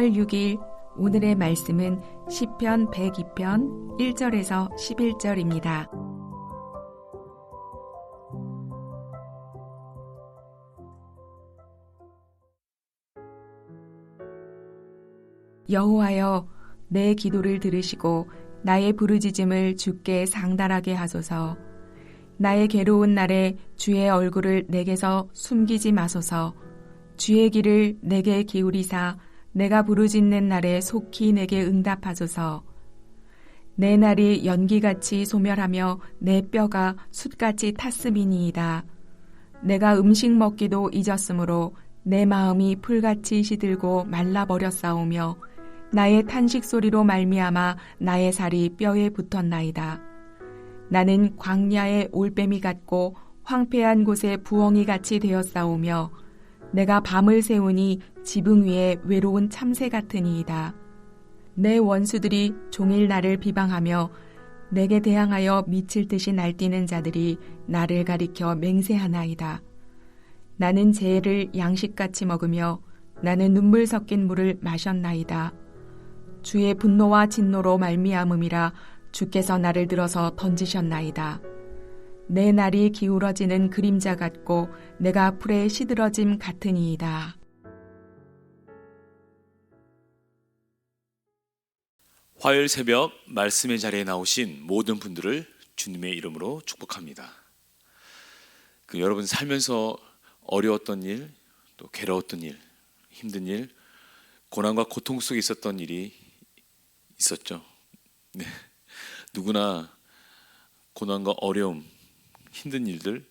10월 6일 오늘의 말씀은 시편 102편 1절에서 11절입니다. 여호와여, 내 기도를 들으시고 나의 부르짖음을 주께 상달하게 하소서. 나의 괴로운 날에 주의 얼굴을 내게서 숨기지 마소서. 주의 귀를 내게 기울이사 내가 부르짖는 날에 속히 내게 응답하소서. 내 날이 연기같이 소멸하며 내 뼈가 숯같이 탔음이니이다. 내가 음식 먹기도 잊었으므로 내 마음이 풀같이 시들고 말라버렸사오며 나의 탄식 소리로 말미암아 나의 살이 뼈에 붙었나이다. 나는 광야의 올빼미 같고 황폐한 곳에 부엉이같이 되었사오며 내가 밤을 새우니 지붕 위에 외로운 참새 같으니이다. 내 원수들이 종일 나를 비방하며 내게 대항하여 미칠 듯이 날뛰는 자들이 나를 가리켜 맹세하나이다. 나는 재를 양식같이 먹으며 나는 눈물 섞인 물을 마셨나이다. 주의 분노와 진노로 말미암음이라 주께서 나를 들어서 던지셨나이다. 내 날이 기울어지는 그림자 같고 내가 풀에 시들어짐 같으니이다. 화요일 새벽 말씀의 자리에 나오신 모든 분들을 주님의 이름으로 축복합니다. 여러분 살면서 어려웠던 일, 또 괴로웠던 일, 힘든 일, 고난과 고통 속에 있었던 일이 있었죠. 네. 누구나 고난과 어려움, 힘든 일들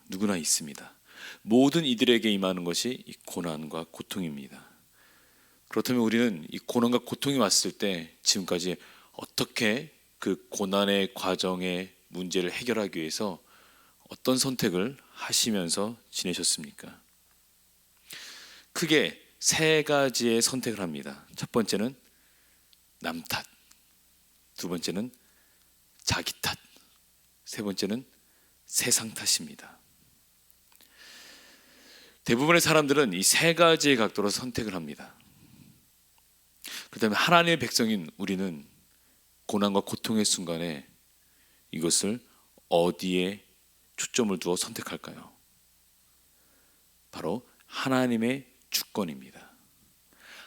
누구나 있습니다. 모든 이들에게 임하는 것이 이 고난과 고통입니다. 그렇다면 우리는 이 고난과 고통이 왔을 때 지금까지 어떻게 그 고난의 과정의 문제를 해결하기 위해서 어떤 선택을 하시면서 지내셨습니까? 크게 세 가지의 선택을 합니다. 첫 번째는 남 탓, 두 번째는 자기 탓, 세 번째는 세상 탓입니다. 대부분의 사람들은 이 세 가지의 각도로 선택을 합니다. 그렇다면 하나님의 백성인 우리는 고난과 고통의 순간에 이것을 어디에 초점을 두어 선택할까요? 바로 하나님의 주권입니다.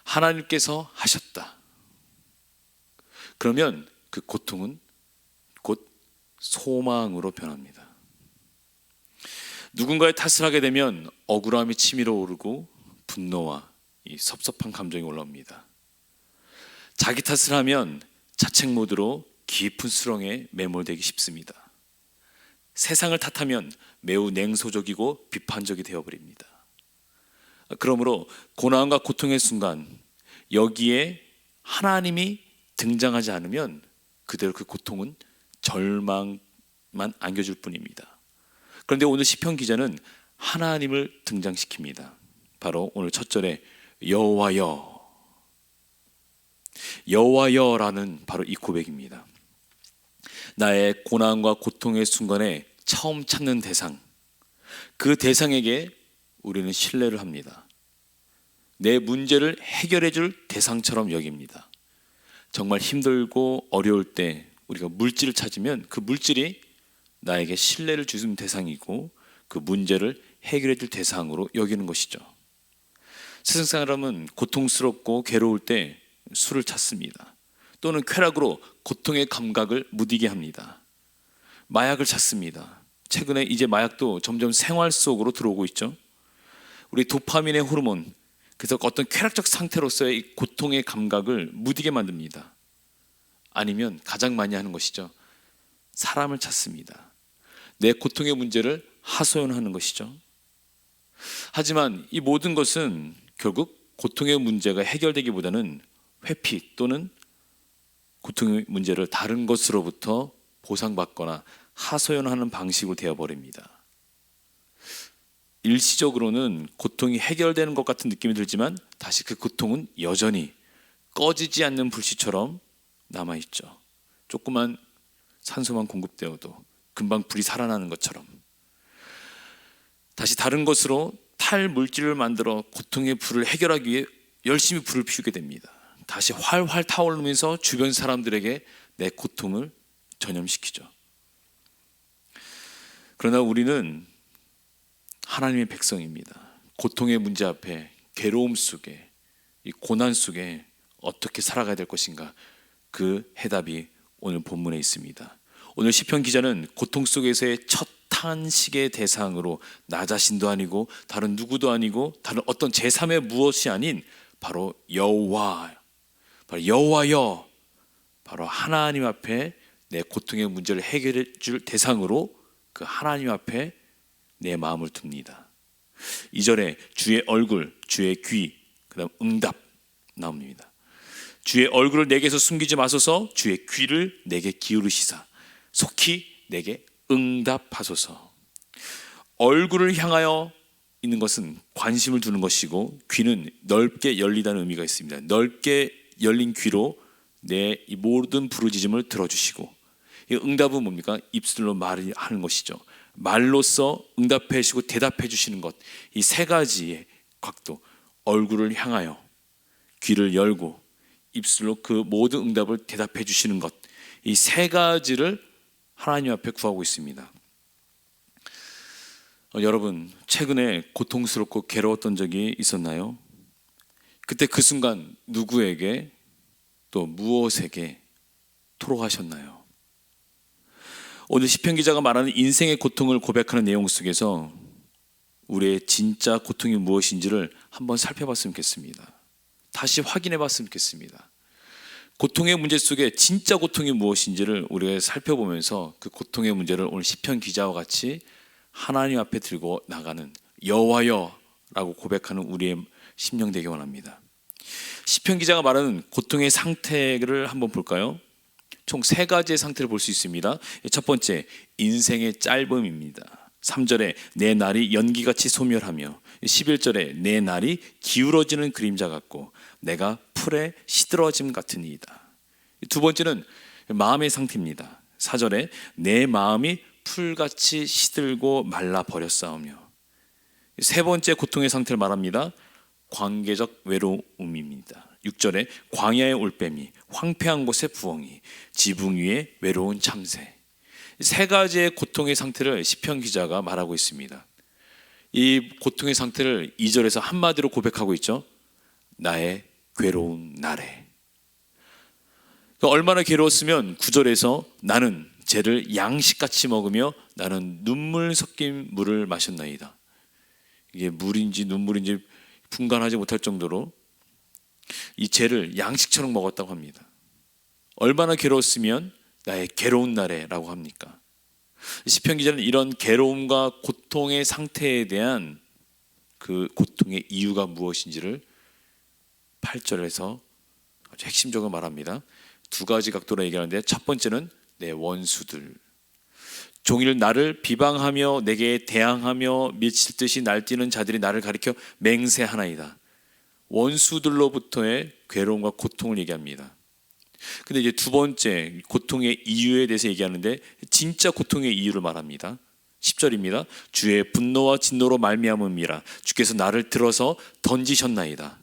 하나님께서 하셨다. 그러면 그 고통은 곧 소망으로 변합니다. 누군가의 탓을 하게 되면 억울함이 치밀어 오르고 분노와 이 섭섭한 감정이 올라옵니다. 자기 탓을 하면 자책 모드로 깊은 수렁에 매몰되기 쉽습니다. 세상을 탓하면 매우 냉소적이고 비판적이 되어버립니다. 그러므로 고난과 고통의 순간 여기에 하나님이 등장하지 않으면 그대로 그 고통은 절망만 안겨줄 뿐입니다. 그런데 오늘 시편 기자는 하나님을 등장시킵니다. 바로 오늘 첫 절에 여호와여, 여호와여라는 바로 이 고백입니다. 나의 고난과 고통의 순간에 처음 찾는 대상, 그 대상에게 우리는 신뢰를 합니다. 내 문제를 해결해 줄 대상처럼 여깁니다. 정말 힘들고 어려울 때 우리가 물질을 찾으면 그 물질이 나에게 신뢰를 주는 대상이고 그 문제를 해결해 줄 대상으로 여기는 것이죠. 세상 사람은 고통스럽고 괴로울 때 술을 찾습니다. 또는 쾌락으로 고통의 감각을 무디게 합니다. 마약을 찾습니다. 최근에 이제 마약도 점점 생활 속으로 들어오고 있죠. 우리 도파민의 호르몬, 그래서 어떤 쾌락적 상태로서의 이 고통의 감각을 무디게 만듭니다. 아니면 가장 많이 하는 것이죠. 사람을 찾습니다. 내 고통의 문제를 하소연하는 것이죠. 하지만 이 모든 것은 결국 고통의 문제가 해결되기보다는 회피 또는 고통의 문제를 다른 것으로부터 보상받거나 하소연하는 방식으로 되어버립니다. 일시적으로는 고통이 해결되는 것 같은 느낌이 들지만 다시 그 고통은 여전히 꺼지지 않는 불씨처럼 남아있죠. 조그만 산소만 공급되어도 금방 불이 살아나는 것처럼 다시 다른 것으로 탈물질을 만들어 고통의 불을 해결하기 위해 열심히 불을 피우게 됩니다. 다시 활활 타오르면서 주변 사람들에게 내 고통을 전염시키죠. 그러나 우리는 하나님의 백성입니다. 고통의 문제 앞에, 괴로움 속에, 이 고난 속에 어떻게 살아가야 될 것인가, 그 해답이 오늘 본문에 있습니다. 오늘 시편 기자는 고통 속에서의 첫 탄식의 대상으로 나 자신도 아니고 다른 누구도 아니고 다른 어떤 제3의 무엇이 아닌 바로 여호와, 바로 여호와여, 바로 하나님 앞에 내 고통의 문제를 해결해 줄 대상으로 그 하나님 앞에 내 마음을 둡니다. 2절에 주의 얼굴, 주의 귀, 그 다음 응답 나옵니다. 주의 얼굴을 내게서 숨기지 마소서, 주의 귀를 내게 기울이시사 속히 내게 응답하소서. 얼굴을 향하여 있는 것은 관심을 두는 것이고, 귀는 넓게 열리다는 의미가 있습니다. 넓게 열린 귀로 내 이 모든 부르짖음을 들어주시고, 이 응답은 뭡니까? 입술로 말을 하는 것이죠. 말로써 응답해 주시고 대답해 주시는 것, 이 세 가지의 각도, 얼굴을 향하여 귀를 열고 입술로 그 모든 응답을 대답해 주시는 것, 이 세 가지를 하나님 앞에 구하고 있습니다. 여러분, 최근에 고통스럽고 괴로웠던 적이 있었나요? 그때 그 순간 누구에게 또 무엇에게 토로하셨나요? 오늘 시편 기자가 말하는 인생의 고통을 고백하는 내용 속에서 우리의 진짜 고통이 무엇인지를 한번 살펴봤으면 좋겠습니다. 다시 확인해 봤으면 좋겠습니다. 고통의 문제 속에 진짜 고통이 무엇인지를 우리가 살펴보면서 그 고통의 문제를 오늘 시편 기자와 같이 하나님 앞에 들고 나가는 여호와여라고 고백하는 우리의 심령 되기 원합니다. 시편 기자가 말하는 고통의 상태를 한번 볼까요? 총 세 가지의 상태를 볼 수 있습니다. 첫 번째, 인생의 짧음입니다. 3절에 내 날이 연기같이 소멸하며, 11절에 내 날이 기울어지는 그림자 같고 내가 풀에 시들어짐 같으니이다. 두 번째는 마음의 상태입니다. 4절에 내 마음이 풀같이 시들고 말라버렸사오며, 세 번째 고통의 상태를 말합니다. 관계적 외로움입니다. 6절에 광야의 올빼미, 황폐한 곳의 부엉이, 지붕 위에 외로운 참새. 세 가지의 고통의 상태를 시편 기자가 말하고 있습니다. 이 고통의 상태를 2절에서 한마디로 고백하고 있죠. 나의 괴로운 날에. 얼마나 괴로웠으면 9절에서 나는 쟤를 양식같이 먹으며 나는 눈물 섞인 물을 마셨나이다. 이게 물인지 눈물인지 분간하지 못할 정도로 이 쟤를 양식처럼 먹었다고 합니다. 얼마나 괴로웠으면 나의 괴로운 날에 라고 합니까? 시편 기자는 이런 괴로움과 고통의 상태에 대한 그 고통의 이유가 무엇인지를 8절에서 아주 핵심적으로 말합니다. 두 가지 각도로 얘기하는데, 첫 번째는 내 원수들, 종일 나를 비방하며 내게 대항하며 미칠듯이 날뛰는 자들이 나를 가리켜 맹세하나이다. 원수들로부터의 괴로움과 고통을 얘기합니다. 근데 이제 두 번째 고통의 이유에 대해서 얘기하는데, 진짜 고통의 이유를 말합니다. 10절입니다. 주의 분노와 진노로 말미암음이라 주께서 나를 들어서 던지셨나이다.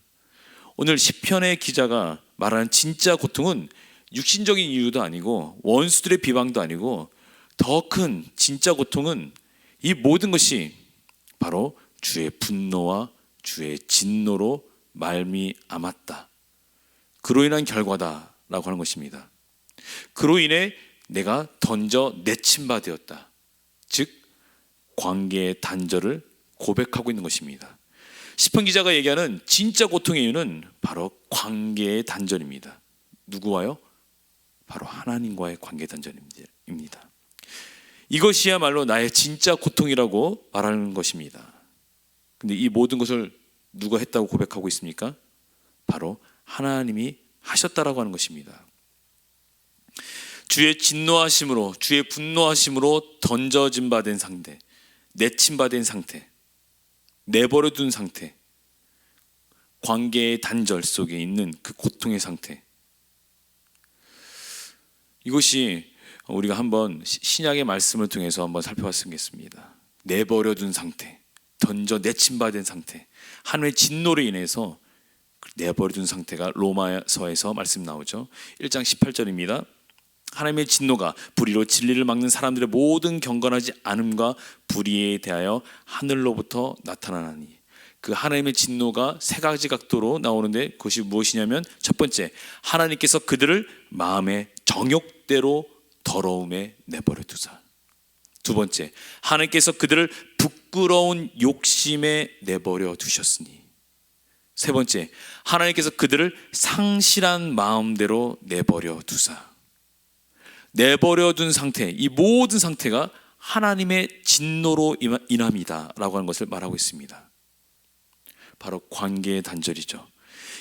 오늘 시편의 기자가 말하는 진짜 고통은 육신적인 이유도 아니고 원수들의 비방도 아니고, 더 큰 진짜 고통은 이 모든 것이 바로 주의 분노와 주의 진노로 말미암았다. 그로 인한 결과다라고 하는 것입니다. 그로 인해 내가 던져 내친 바 되었다. 즉 관계의 단절을 고백하고 있는 것입니다. 시편 기자가 얘기하는 진짜 고통의 이유는 바로 관계의 단절입니다. 누구와요? 바로 하나님과의 관계 단절입니다. 이것이야말로 나의 진짜 고통이라고 말하는 것입니다. 근데 이 모든 것을 누가 했다고 고백하고 있습니까? 바로 하나님이 하셨다라고 하는 것입니다. 주의 진노하심으로, 주의 분노하심으로 던져진 바 된 상태, 내친 바 된 상태, 내버려둔 상태, 관계의 단절 속에 있는 그 고통의 상태, 이것이 우리가 한번 신약의 말씀을 통해서 한번 살펴봤으면 좋겠습니다. 내버려둔 상태, 던져 내친 바 된 상태, 하나님의 진노로 인해서 내버려둔 상태가 로마서에서 말씀 나오죠. 1장 18절입니다. 하나님의 진노가 불의로 진리를 막는 사람들의 모든 경건하지 않음과 불의에 대하여 하늘로부터 나타나나니. 그 하나님의 진노가 세 가지 각도로 나오는데 그것이 무엇이냐면, 첫 번째, 하나님께서 그들을 마음의 정욕대로 더러움에 내버려 두사. 두 번째, 하나님께서 그들을 부끄러운 욕심에 내버려 두셨으니. 세 번째, 하나님께서 그들을 상실한 마음대로 내버려 두사. 내버려 둔 상태, 이 모든 상태가 하나님의 진노로 인함이다 라고 하는 것을 말하고 있습니다. 바로 관계의 단절이죠.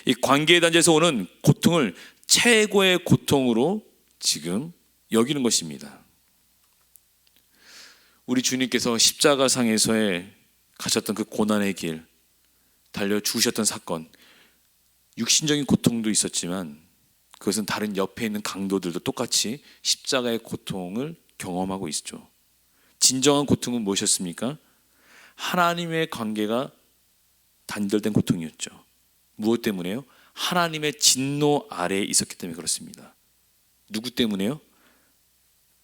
이 관계의 단절에서 오는 고통을 최고의 고통으로 지금 여기는 것입니다. 우리 주님께서 십자가상에서의 가셨던 그 고난의 길, 달려 죽으셨던 사건, 육신적인 고통도 있었지만 그것은 다른 옆에 있는 강도들도 똑같이 십자가의 고통을 경험하고 있죠. 진정한 고통은 무엇이었습니까? 하나님의 관계가 단절된 고통이었죠. 무엇 때문에요? 하나님의 진노 아래에 있었기 때문에 그렇습니다. 누구 때문에요?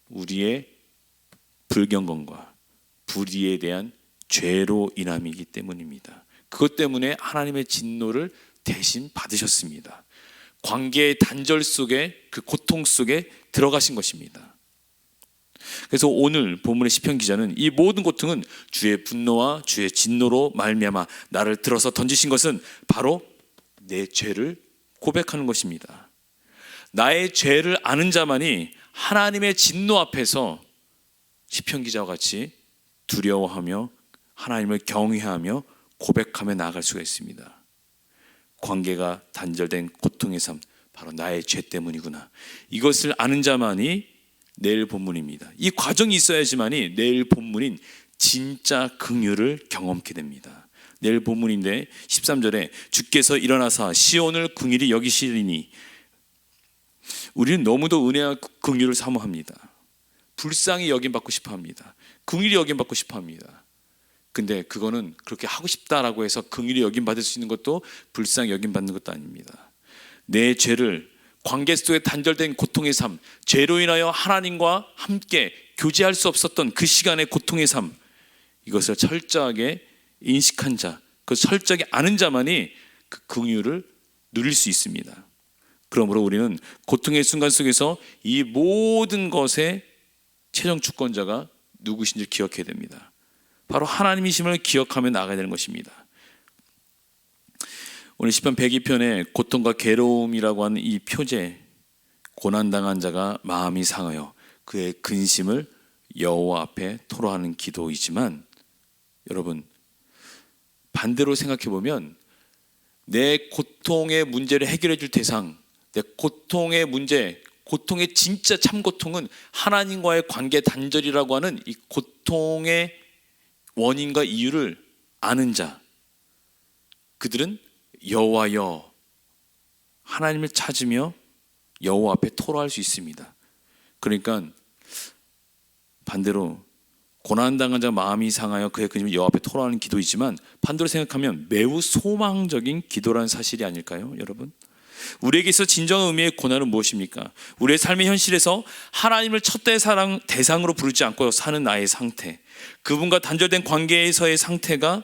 우리의 불경건과 불의에 대한 죄로 인함이기 때문입니다. 그것 때문에 하나님의 진노를 대신 받으셨습니다. 관계의 단절 속에, 그 고통 속에 들어가신 것입니다. 그래서 오늘 본문의 시편 기자는 이 모든 고통은 주의 분노와 주의 진노로 말미암아 나를 들어서 던지신 것은 바로 내 죄를 고백하는 것입니다. 나의 죄를 아는 자만이 하나님의 진노 앞에서 시편 기자와 같이 두려워하며 하나님을 경외하며 고백하며 나아갈 수가 있습니다. 관계가 단절된 고통의 삶, 바로 나의 죄 때문이구나. 이것을 아는 자만이 내일 본문입니다. 이 과정이 있어야지만이 내일 본문인 진짜 긍휼을 경험하게 됩니다. 내일 본문인데 13절에 주께서 일어나사 시온을 긍휼히 여기시리니. 우리는 너무도 은혜와 긍휼을 사모합니다. 불쌍히 여김받고 싶어합니다. 긍휼히 여김받고 싶어합니다. 근데 그거는 그렇게 하고 싶다라고 해서 긍휼히 여김받을 수 있는 것도 불쌍히 여김받는 것도 아닙니다. 내 죄를, 관계 속에 단절된 고통의 삶, 죄로 인하여 하나님과 함께 교제할 수 없었던 그 시간의 고통의 삶, 이것을 철저하게 인식한 자, 그 철저하게 아는 자만이 그 긍휼을 누릴 수 있습니다. 그러므로 우리는 고통의 순간 속에서 이 모든 것의 최종 주권자가 누구신지 기억해야 됩니다. 바로 하나님이심을 기억하며 나아가야 되는 것입니다. 오늘 시편 102편에 고통과 괴로움이라고 하는 이 표제, 고난당한 자가 마음이 상하여 그의 근심을 여호와 앞에 토로하는 기도이지만, 여러분 반대로 생각해 보면 내 고통의 문제를 해결해 줄 대상, 내 고통의 문제, 고통의 진짜 참 고통은 하나님과의 관계 단절이라고 하는 이 고통의 원인과 이유를 아는 자, 그들은 여호와여, 하나님을 찾으며 여호와 앞에 토로할 수 있습니다. 그러니까 반대로 고난당한 자 마음이 상하여 그의 근심을 여호와 앞에 토로하는 기도이지만, 반대로 생각하면 매우 소망적인 기도라는 사실이 아닐까요, 여러분? 우리에게 있어 진정한 의미의 고난은 무엇입니까? 우리의 삶의 현실에서 하나님을 첫 대상으로 부르지 않고 사는 나의 상태, 그분과 단절된 관계에서의 상태가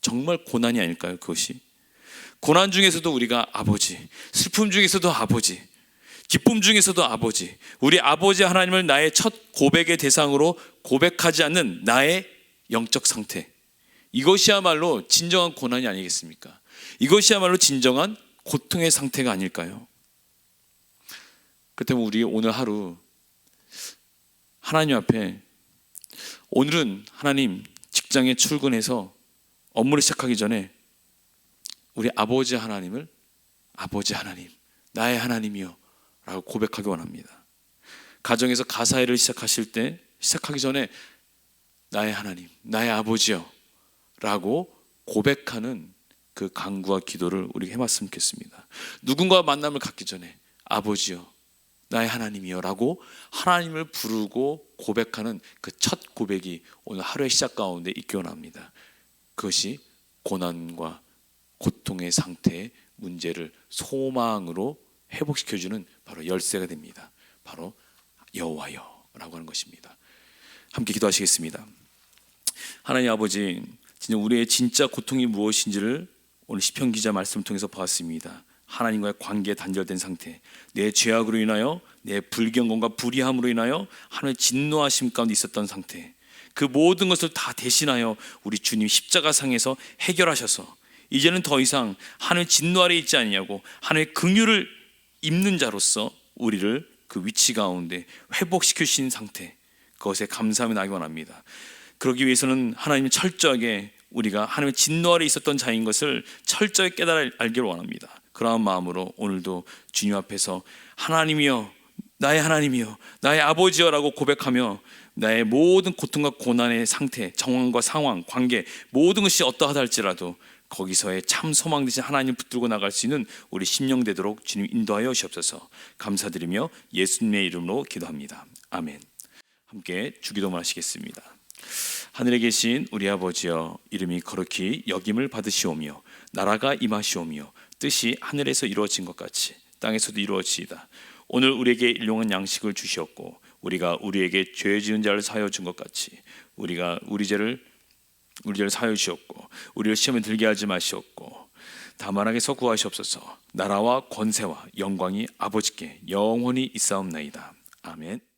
정말 고난이 아닐까요? 그것이 고난 중에서도 우리가 아버지, 슬픔 중에서도 아버지, 기쁨 중에서도 아버지, 우리 아버지 하나님을 나의 첫 고백의 대상으로 고백하지 않는 나의 영적 상태, 이것이야말로 진정한 고난이 아니겠습니까? 이것이야말로 진정한 고통의 상태가 아닐까요? 그렇다면 우리 오늘 하루 하나님 앞에, 오늘은 하나님 직장에 출근해서 업무를 시작하기 전에 우리 아버지 하나님을 아버지 하나님, 나의 하나님이요 라고 고백하기 원합니다. 가정에서 가사일을 시작하기 전에 나의 하나님, 나의 아버지요 라고 고백하는 그 간구와 기도를 우리가 해봤으면 좋겠습니다. 누군가와 만남을 갖기 전에 아버지요, 나의 하나님이요 라고 하나님을 부르고 고백하는 그 첫 고백이 오늘 하루의 시작 가운데 있기 원합니다. 그것이 고난과 고통의 상태의 문제를 소망으로 회복시켜주는 바로 열쇠가 됩니다. 바로 여호와여라고 하는 것입니다. 함께 기도하시겠습니다. 하나님 아버지, 진짜 우리의 진짜 고통이 무엇인지를 오늘 시편 기자 말씀을 통해서 보았습니다. 하나님과의 관계에 단절된 상태, 내 죄악으로 인하여 내 불경건과 불의함으로 인하여 하나님의 진노하심 가운데 있었던 상태, 그 모든 것을 다 대신하여 우리 주님 십자가상에서 해결하셔서 이제는 더 이상 하나님의 진노 아래 있지 않냐고 하나님의 긍휼을 입는 자로서 우리를 그 위치 가운데 회복시키신 상태, 그것에 감사함이 나기 원합니다. 그러기 위해서는 하나님은 철저하게 우리가 하나님의 진노 아래 있었던 자인 것을 철저히 깨달아 알기를 원합니다. 그러한 마음으로 오늘도 주님 앞에서 하나님이여, 나의 하나님이여, 나의 아버지여라고 고백하며 나의 모든 고통과 고난의 상태, 정황과 상황, 관계 모든 것이 어떠하다 할지라도 거기서의 참 소망 되신 하나님 붙들고 나갈 수 있는 우리 심령 되도록 주님 인도하여 주옵소서. 감사드리며 예수님의 이름으로 기도합니다. 아멘. 함께 주기도만 하시겠습니다. 하늘에 계신 우리 아버지여, 이름이 거룩히 여김을 받으시오며 나라가 임하시오며 뜻이 하늘에서 이루어진 것 같이 땅에서도 이루어지이다. 오늘 우리에게 일용할 양식을 주시었고 우리가 우리에게 죄 지은 자를 사하여 준 것 같이 우리가 우리 죄를 사하여 주셨고 우리를 시험에 들게 하지 마시옵고 다만 악에서 구하시옵소서. 나라와 권세와 영광이 아버지께 영원히 있사옵나이다. 아멘.